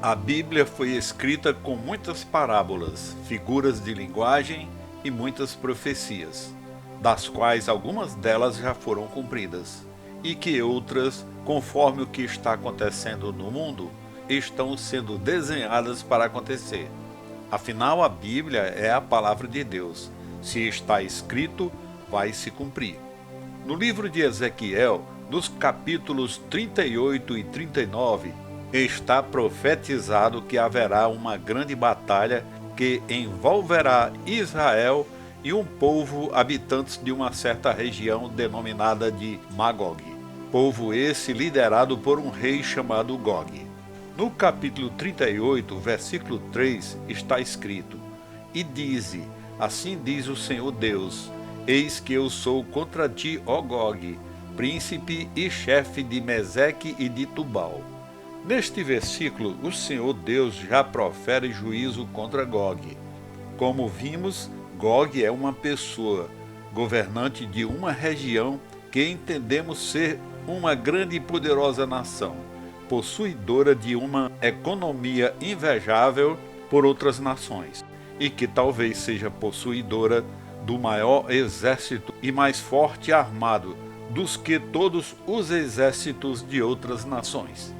A Bíblia foi escrita com muitas parábolas, figuras de linguagem e muitas profecias, das quais algumas delas já foram cumpridas, e que outras, conforme o que está acontecendo no mundo, estão sendo desenhadas para acontecer. Afinal, a Bíblia é a palavra de Deus. Se está escrito, vai se cumprir. No livro de Ezequiel, nos capítulos 38 e 39, está profetizado que haverá uma grande batalha que envolverá Israel e um povo habitantes de uma certa região denominada de Magog. Povo esse liderado por um rei chamado Gog. No capítulo 38, versículo 3, está escrito: E dize, assim diz o Senhor Deus, eis que eu sou contra ti, ó Gog, príncipe e chefe de Meseque e de Tubal. Neste versículo, o Senhor Deus já profere juízo contra Gog. Como vimos, Gog é uma pessoa, governante de uma região que entendemos ser uma grande e poderosa nação, possuidora de uma economia invejável por outras nações, e que talvez seja possuidora do maior exército e mais forte armado dos que todos os exércitos de outras nações.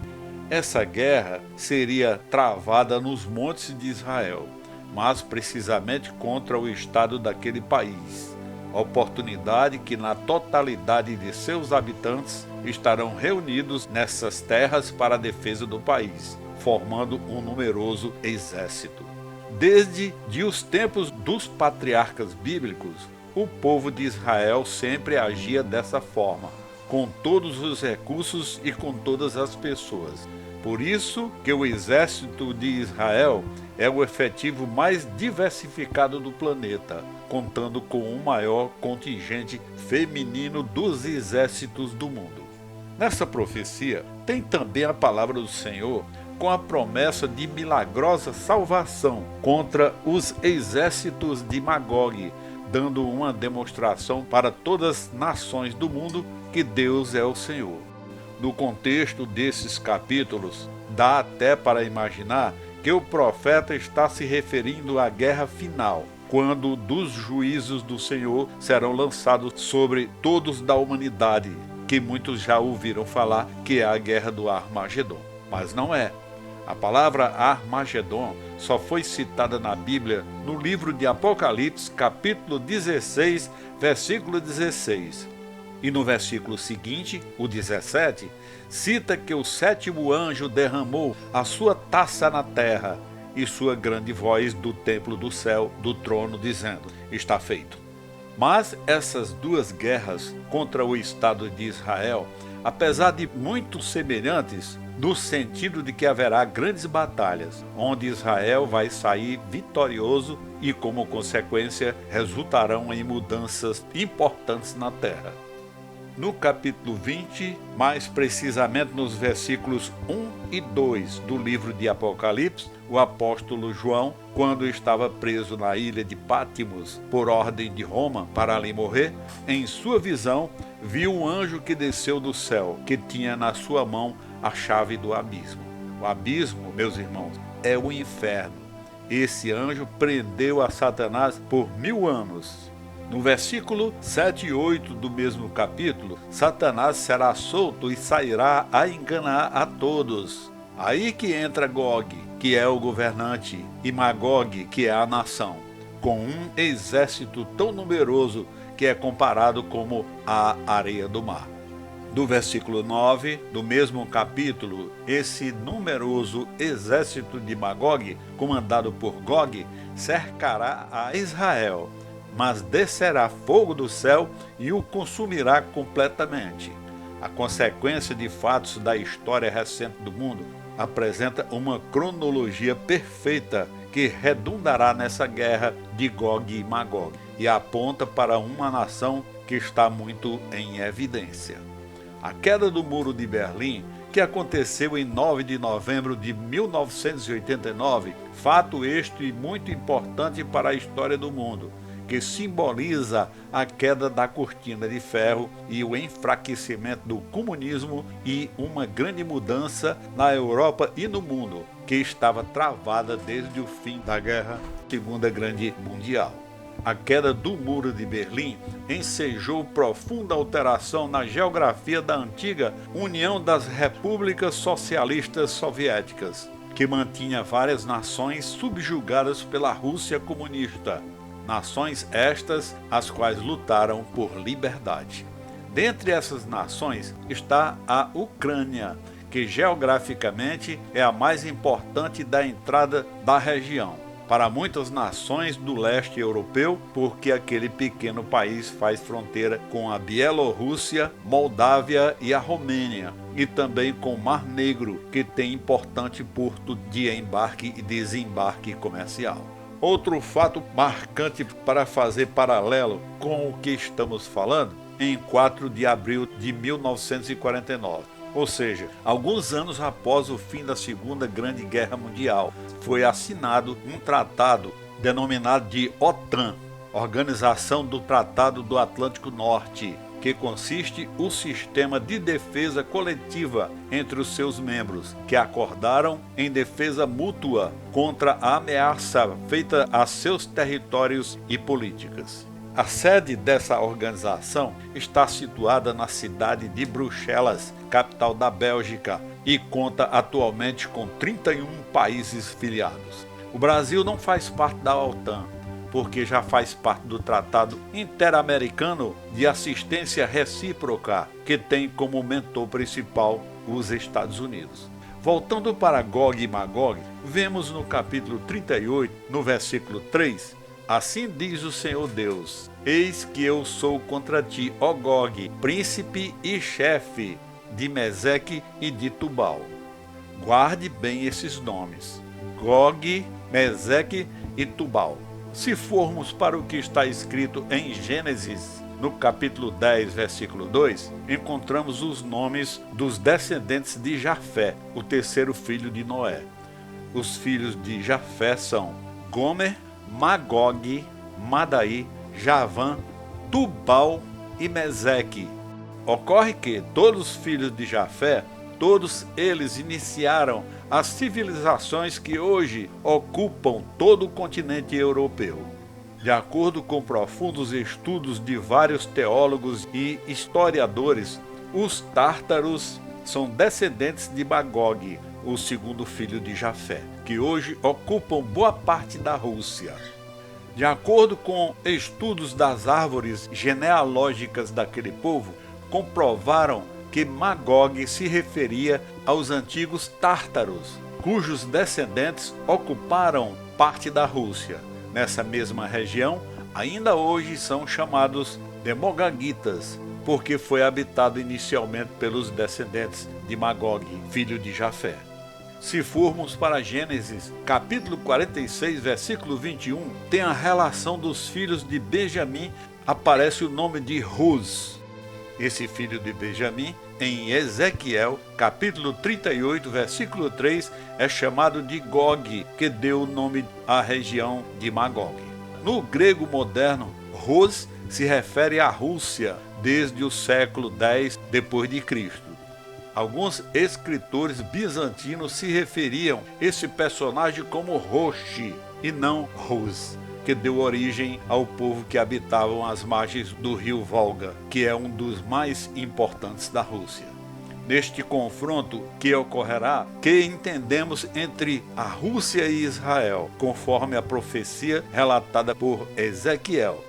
Essa guerra seria travada nos montes de Israel, mas precisamente contra o estado daquele país, oportunidade que na totalidade de seus habitantes estarão reunidos nessas terras para a defesa do país, formando um numeroso exército. Desde os tempos dos patriarcas bíblicos, o povo de Israel sempre agia dessa forma, com todos os recursos e com todas as pessoas. Por isso que o exército de Israel é o efetivo mais diversificado do planeta, contando com o maior contingente feminino dos exércitos do mundo. Nessa profecia, tem também a palavra do Senhor com a promessa de milagrosa salvação contra os exércitos de Magog, dando uma demonstração para todas as nações do mundo que Deus é o Senhor. No contexto desses capítulos, dá até para imaginar que o profeta está se referindo à guerra final, quando dos juízos do Senhor serão lançados sobre todos da humanidade, que muitos já ouviram falar que é a guerra do Armagedon. Mas não é. A palavra Armagedon só foi citada na Bíblia no livro de Apocalipse, capítulo 16, versículo 16. E no versículo seguinte, o 17, cita que o sétimo anjo derramou a sua taça na terra e sua grande voz do templo do céu, do trono, dizendo: está feito. Mas essas duas guerras contra o Estado de Israel, apesar de muito semelhantes, no sentido de que haverá grandes batalhas, onde Israel vai sair vitorioso e, como consequência, resultarão em mudanças importantes na terra. No capítulo 20, mais precisamente nos versículos 1 e 2 do livro de Apocalipse, o apóstolo João, quando estava preso na ilha de Pátimos por ordem de Roma para ali morrer, em sua visão viu um anjo que desceu do céu, que tinha na sua mão a chave do abismo. O abismo, meus irmãos, é o inferno. Esse anjo prendeu a Satanás por 1000 anos. No versículo 7 e 8 do mesmo capítulo, Satanás será solto e sairá a enganar a todos. Aí que entra Gog, que é o governante, e Magog, que é a nação, com um exército tão numeroso que é comparado como a areia do mar. Do versículo 9 do mesmo capítulo, esse numeroso exército de Magog, comandado por Gog, cercará a Israel, mas descerá fogo do céu e o consumirá completamente. A consequência de fatos da história recente do mundo apresenta uma cronologia perfeita que redundará nessa guerra de Gog e Magog e aponta para uma nação que está muito em evidência. A queda do Muro de Berlim, que aconteceu em 9 de novembro de 1989, fato este muito importante para a história do mundo, que simboliza a queda da cortina de ferro e o enfraquecimento do comunismo e uma grande mudança na Europa e no mundo, que estava travada desde o fim da Segunda Grande Mundial. A queda do Muro de Berlim ensejou profunda alteração na geografia da antiga União das Repúblicas Socialistas Soviéticas, que mantinha várias nações subjugadas pela Rússia comunista, nações estas as quais lutaram por liberdade. Dentre essas nações está a Ucrânia, que geograficamente é a mais importante da entrada da região para muitas nações do leste europeu, porque aquele pequeno país faz fronteira com a Bielorrússia, Moldávia e a Romênia, e também com o Mar Negro, que tem importante porto de embarque e desembarque comercial. Outro fato marcante para fazer paralelo com o que estamos falando, em 4 de abril de 1949. Ou seja, alguns anos após o fim da Segunda Grande Guerra Mundial, foi assinado um tratado denominado de OTAN, Organização do Tratado do Atlântico Norte, que consiste o sistema de defesa coletiva entre os seus membros, que acordaram em defesa mútua contra a ameaça feita a seus territórios e políticas. A sede dessa organização está situada na cidade de Bruxelas, capital da Bélgica, e conta atualmente com 31 países filiados. O Brasil não faz parte da OTAN, porque já faz parte do Tratado Interamericano de Assistência Recíproca, que tem como mentor principal os Estados Unidos. Voltando para Gog e Magog, vemos no capítulo 38, no versículo 3, assim diz o Senhor Deus: eis que eu sou contra ti, ó Gog, príncipe e chefe de Meseque e de Tubal. Guarde bem esses nomes: Gog, Meseque e Tubal. Se formos para o que está escrito em Gênesis, no capítulo 10, versículo 2, encontramos os nomes dos descendentes de Jafé, o terceiro filho de Noé. Os filhos de Jafé são Gomer, Magog, Madai, Javã, Tubal e Meseque. Ocorre que todos os filhos de Jafé, todos eles iniciaram as civilizações que hoje ocupam todo o continente europeu. De acordo com profundos estudos de vários teólogos e historiadores, os tártaros são descendentes de Magog, o segundo filho de Jafé, que hoje ocupam boa parte da Rússia. De acordo com estudos das árvores genealógicas daquele povo, comprovaram que Magog se referia aos antigos tártaros, cujos descendentes ocuparam parte da Rússia. Nessa mesma região, ainda hoje são chamados demogaguitas, porque foi habitado inicialmente pelos descendentes de Magog, filho de Jafé. Se formos para Gênesis, capítulo 46, versículo 21, tem a relação dos filhos de Benjamim, aparece o nome de Ruz. Esse filho de Benjamim, em Ezequiel, capítulo 38, versículo 3, é chamado de Gog, que deu o nome à região de Magog. No grego moderno, Ruz se refere à Rússia desde o século X depois de Cristo. Alguns escritores bizantinos se referiam a esse personagem como Roshi e não Ruz, que deu origem ao povo que habitavam as margens do rio Volga, que é um dos mais importantes da Rússia. Neste confronto que ocorrerá, que entendemos entre a Rússia e Israel, conforme a profecia relatada por Ezequiel.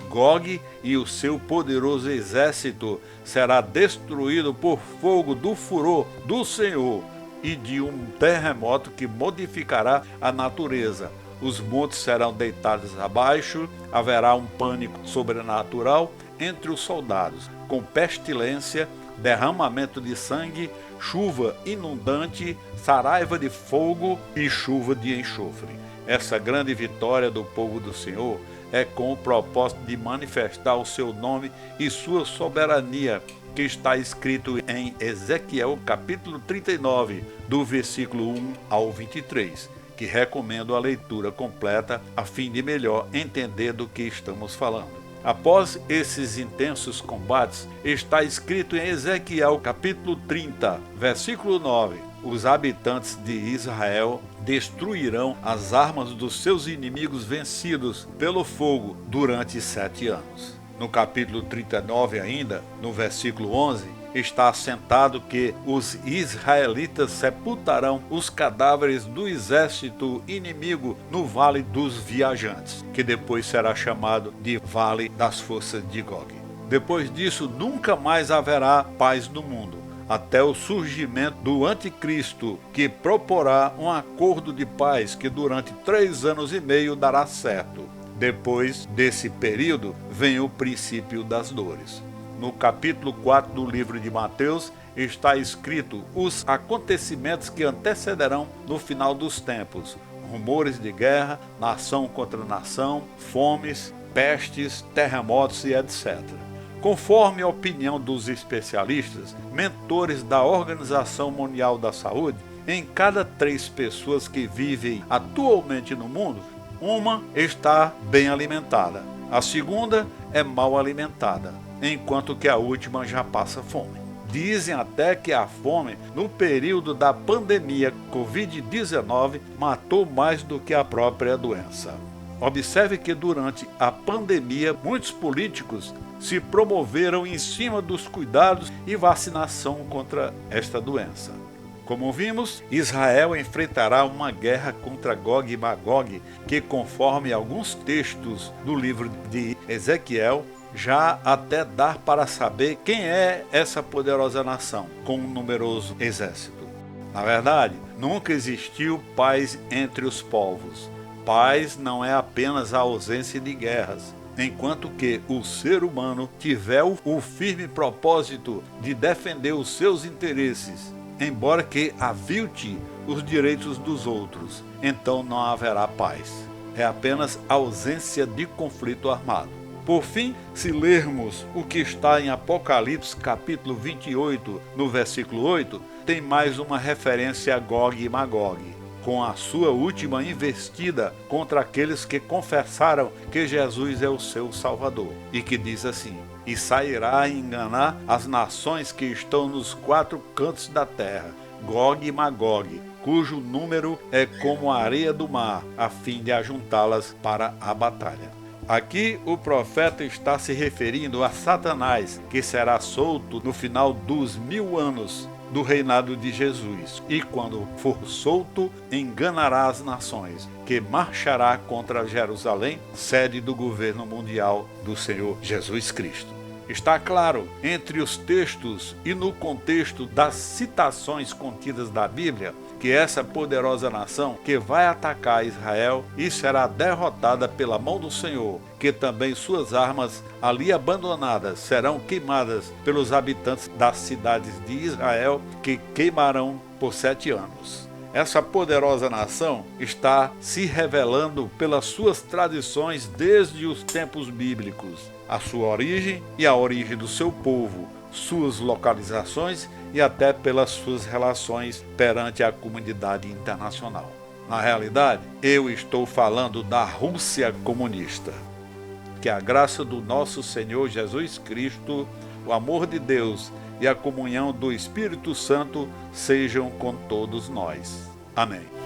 Gog e o seu poderoso exército será destruído por fogo do furor do Senhor e de um terremoto que modificará a natureza. Os montes serão deitados abaixo, haverá um pânico sobrenatural entre os soldados, com pestilência, derramamento de sangue, chuva inundante, saraiva de fogo e chuva de enxofre. Essa grande vitória do povo do Senhor é com o propósito de manifestar o seu nome e sua soberania, que está escrito em Ezequiel capítulo 39, do versículo 1 ao 23, que recomendo a leitura completa a fim de melhor entender do que estamos falando. Após esses intensos combates, está escrito em Ezequiel capítulo 30, versículo 9: os habitantes de Israel destruirão as armas dos seus inimigos vencidos pelo fogo durante 7 anos. No capítulo 39 ainda, no versículo 11, está assentado que os israelitas sepultarão os cadáveres do exército inimigo no Vale dos Viajantes, que depois será chamado de Vale das Forças de Gog. Depois disso, nunca mais haverá paz no mundo, até o surgimento do anticristo, que proporá um acordo de paz que durante 3 anos e meio dará certo. Depois desse período, vem o princípio das dores. No capítulo 4 do livro de Mateus, está escrito os acontecimentos que antecederão no final dos tempos: rumores de guerra, nação contra nação, fomes, pestes, terremotos e etc. Conforme a opinião dos especialistas, mentores da Organização Mundial da Saúde, em cada 3 pessoas que vivem atualmente no mundo, uma está bem alimentada, a segunda é mal alimentada, enquanto que a última já passa fome. Dizem até que a fome, no período da pandemia Covid-19, matou mais do que a própria doença. Observe que durante a pandemia, muitos políticos se promoveram em cima dos cuidados e vacinação contra esta doença. Como vimos, Israel enfrentará uma guerra contra Gog e Magog, que, conforme alguns textos do livro de Ezequiel, já até dar para saber quem é essa poderosa nação, com um numeroso exército. Na verdade, nunca existiu paz entre os povos. Paz não é apenas a ausência de guerras, enquanto que o ser humano tiver o firme propósito de defender os seus interesses, embora que avilte os direitos dos outros, então não haverá paz. É apenas ausência de conflito armado. Por fim, se lermos o que está em Apocalipse capítulo 28, no versículo 8, tem mais uma referência a Gog e Magog, com a sua última investida contra aqueles que confessaram que Jesus é o seu Salvador, e que diz assim: e sairá a enganar as nações que estão nos 4 cantos da terra, Gog e Magog, cujo número é como a areia do mar, a fim de ajuntá-las para a batalha. Aqui o profeta está se referindo a Satanás, que será solto no final dos 1000 anos do reinado de Jesus, e quando for solto, enganará as nações, que marchará contra Jerusalém, sede do governo mundial do Senhor Jesus Cristo. Está claro, entre os textos e no contexto das citações contidas da Bíblia, que essa poderosa nação que vai atacar Israel e será derrotada pela mão do Senhor, que também suas armas ali abandonadas serão queimadas pelos habitantes das cidades de Israel, que queimarão por 7 anos. Essa poderosa nação está se revelando pelas suas tradições desde os tempos bíblicos, a sua origem e a origem do seu povo, suas localizações e até pelas suas relações perante a comunidade internacional. Na realidade, eu estou falando da Rússia comunista. Que a graça do nosso Senhor Jesus Cristo, o amor de Deus e a comunhão do Espírito Santo sejam com todos nós. Amém.